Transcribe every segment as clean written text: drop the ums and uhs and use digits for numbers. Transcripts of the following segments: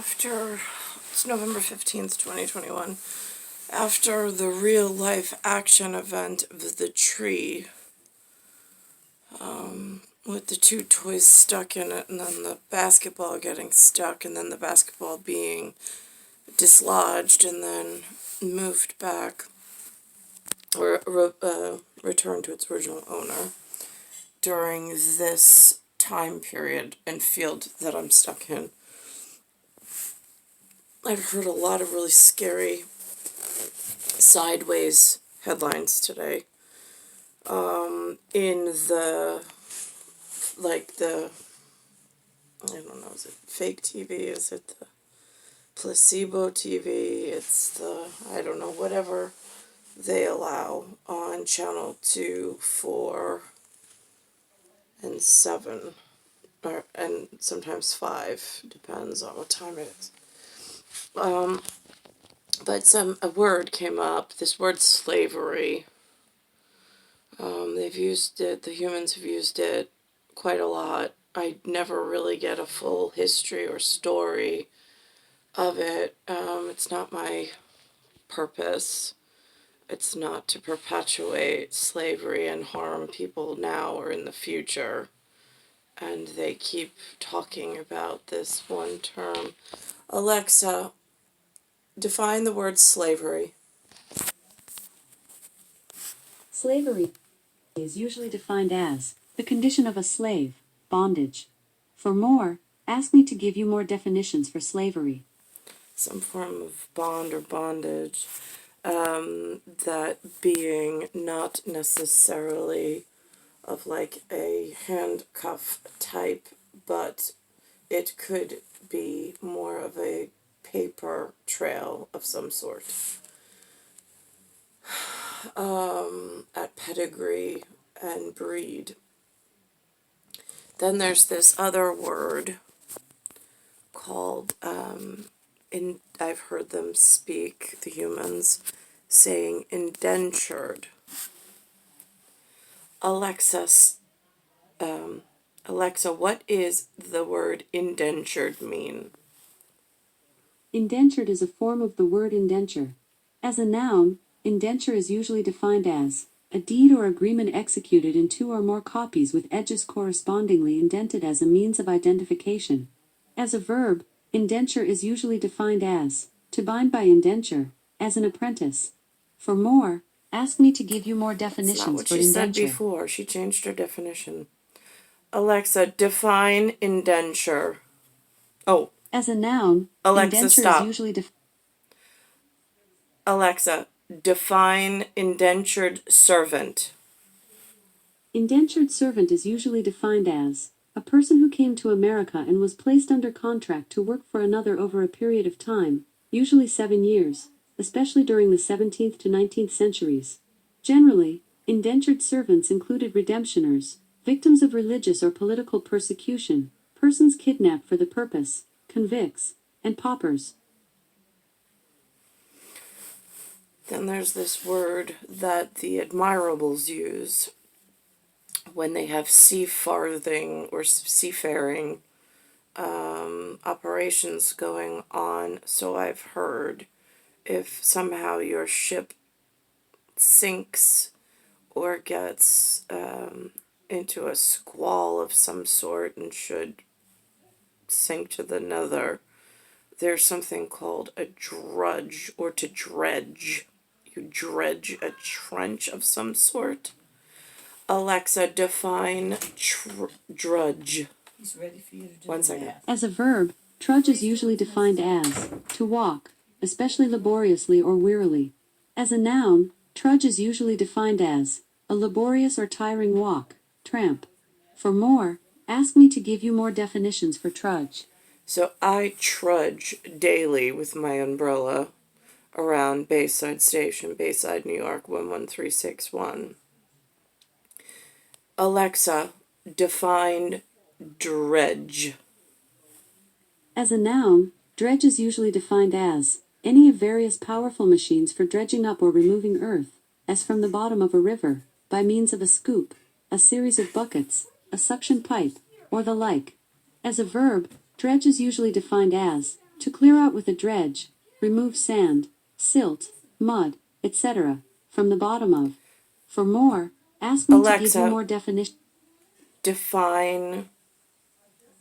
It's November 15th, 2021, after the real-life action event of the tree, with the two toys stuck in it, and then the basketball getting stuck, and then the basketball being dislodged, and then moved back, or returned to its original owner, during this time period and field that I'm stuck in. I've heard a lot of really scary sideways headlines today. In the, I don't know, is it fake TV? Is it the placebo TV? It's the, I don't know, whatever they allow on channel 2, 4, and 7, and sometimes 5, depends on what time it is. But a word came up, this word slavery. They've used it, the humans have used it quite a lot. I never really get a full history or story of it. It's not my purpose. It's not to perpetuate slavery and harm people now or in the future. And they keep talking about this one term. Alexa, define the word slavery. Slavery is usually defined as the condition of a slave, bondage. For more, ask me to give you more definitions for slavery. Some form of bond or bondage, that being not necessarily of like a handcuff type, but it could be more of a paper trail of some sort. At pedigree and breed. Then there's this other word called, I've heard them speak, the humans, saying indentured. Alexa, what is the word indentured mean? Indentured is a form of the word indenture. As a noun, indenture is usually defined as a deed or agreement executed in 2 or more copies with edges correspondingly indented as a means of identification. As a verb, indenture is usually defined as to bind by indenture, as an apprentice. For more, ask me to give you more definitions for indenture. That's not what she said before. She changed her definition. Alexa, define indenture. Oh. As a noun, Alexa, indenture stop. is usually Alexa, define indentured servant. Indentured servant is usually defined as a person who came to America and was placed under contract to work for another over a period of time, usually 7 years, especially during the 17th to 19th centuries. Generally, indentured servants included redemptioners, victims of religious or political persecution, persons kidnapped for the purpose, convicts, and paupers. Then there's this word that the admirables use when they have seafaring or seafaring operations going on. So I've heard, if somehow your ship sinks or gets into a squall of some sort and should sink to the nether, there's something called a drudge, or to dredge. You dredge a trench of some sort. Alexa, define drudge. He's ready for you to do 1 second. that. As a verb, trudge is usually defined as to walk, especially laboriously or wearily. As a noun, trudge is usually defined as a laborious or tiring walk, tramp. For more, ask me to give you more definitions for trudge. So I trudge daily with my umbrella around Bayside Station, Bayside, New York, 11361. Alexa, define dredge. As a noun, dredge is usually defined as any of various powerful machines for dredging up or removing earth, as from the bottom of a river, by means of a scoop, a series of buckets, a suction pipe, or the like. As a verb, dredge is usually defined as To clear out with a dredge, remove sand, silt, mud, etc. from the bottom of. For more, ask me to give you Alexa, more definition. define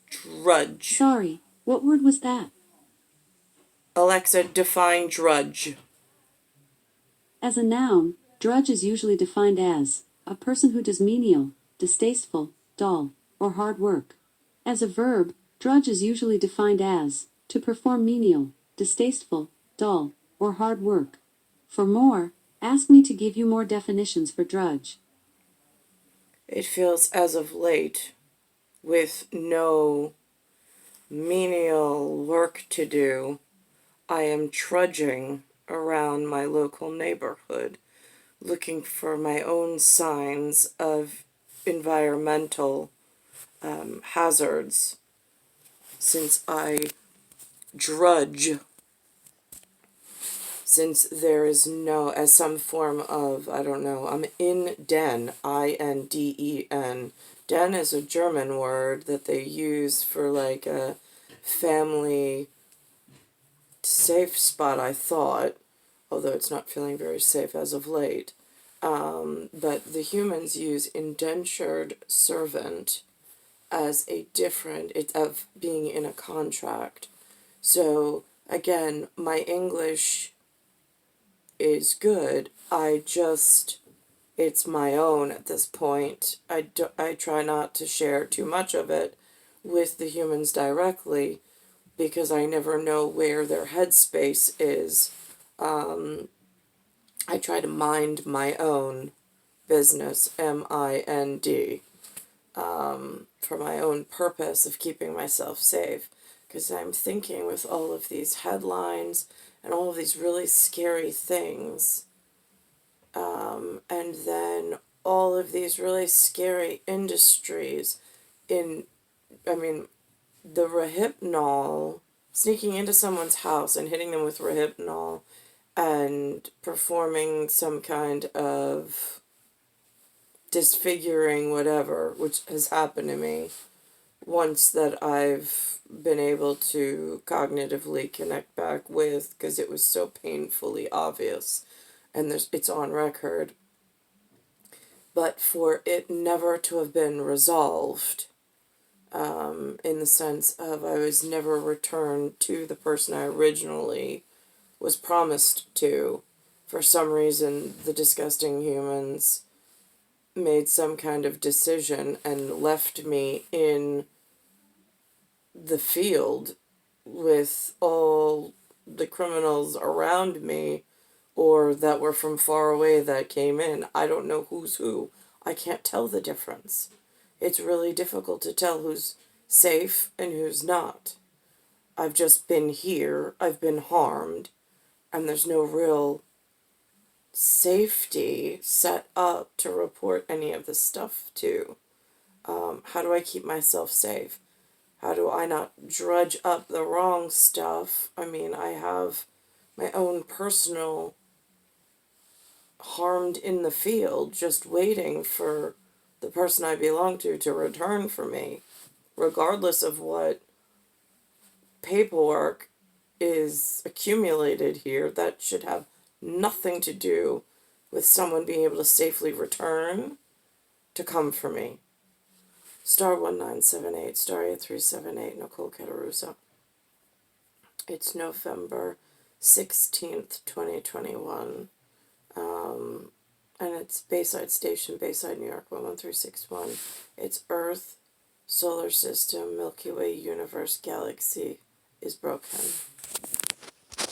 drudge. Sorry, what word was that? Alexa, define drudge. As a noun, drudge is usually defined as a person who does menial, distasteful, dull, or hard work. As a verb, drudge is usually defined as to perform menial, distasteful, dull, or hard work. For more, ask me to give you more definitions for drudge. It feels as of late, with no menial work to do, I am trudging around my local neighborhood looking for my own signs of environmental hazards, since I drudge, since there is no, as some form of, I don't know, I'm in den, I-N-D-E-N. Den is a German word that they use for like a family safe spot, I thought, although it's not feeling very safe as of late. But the humans use indentured servant as a different, it's of being in a contract. So again, my English is good. It's my own at this point. I try not to share too much of it with the humans directly because I never know where their headspace is. I try to mind my own business, M-I-N-D, for my own purpose of keeping myself safe. Because I'm thinking with all of these headlines and all of these really scary things, and then all of these really scary industries I mean, the Rohypnol, sneaking into someone's house and hitting them with Rohypnol and performing some kind of disfiguring whatever, which has happened to me once that I've been able to cognitively connect back with, because it was so painfully obvious and it's on record. But for it never to have been resolved, in the sense of I was never returned to the person I originally was promised to. For some reason, the disgusting humans made some kind of decision and left me in the field with all the criminals around me or that were from far away that came in. I don't know who's who. I can't tell the difference. It's really difficult to tell who's safe and who's not. I've just been here, I've been harmed, and there's no real safety set up to report any of this stuff to. How do I keep myself safe? How do I not drudge up the wrong stuff? I mean, I have my own personal harmed in the field just waiting for the person I belong to return for me, regardless of what paperwork is accumulated here. That should have nothing to do with someone being able to safely return to come for me. Star 1978, star 8378, Nicole Cattaruzza. It's November 16th, 2021. And it's Bayside Station, Bayside, New York, 11361. It's Earth, Solar System, Milky Way, Universe, Galaxy is broken.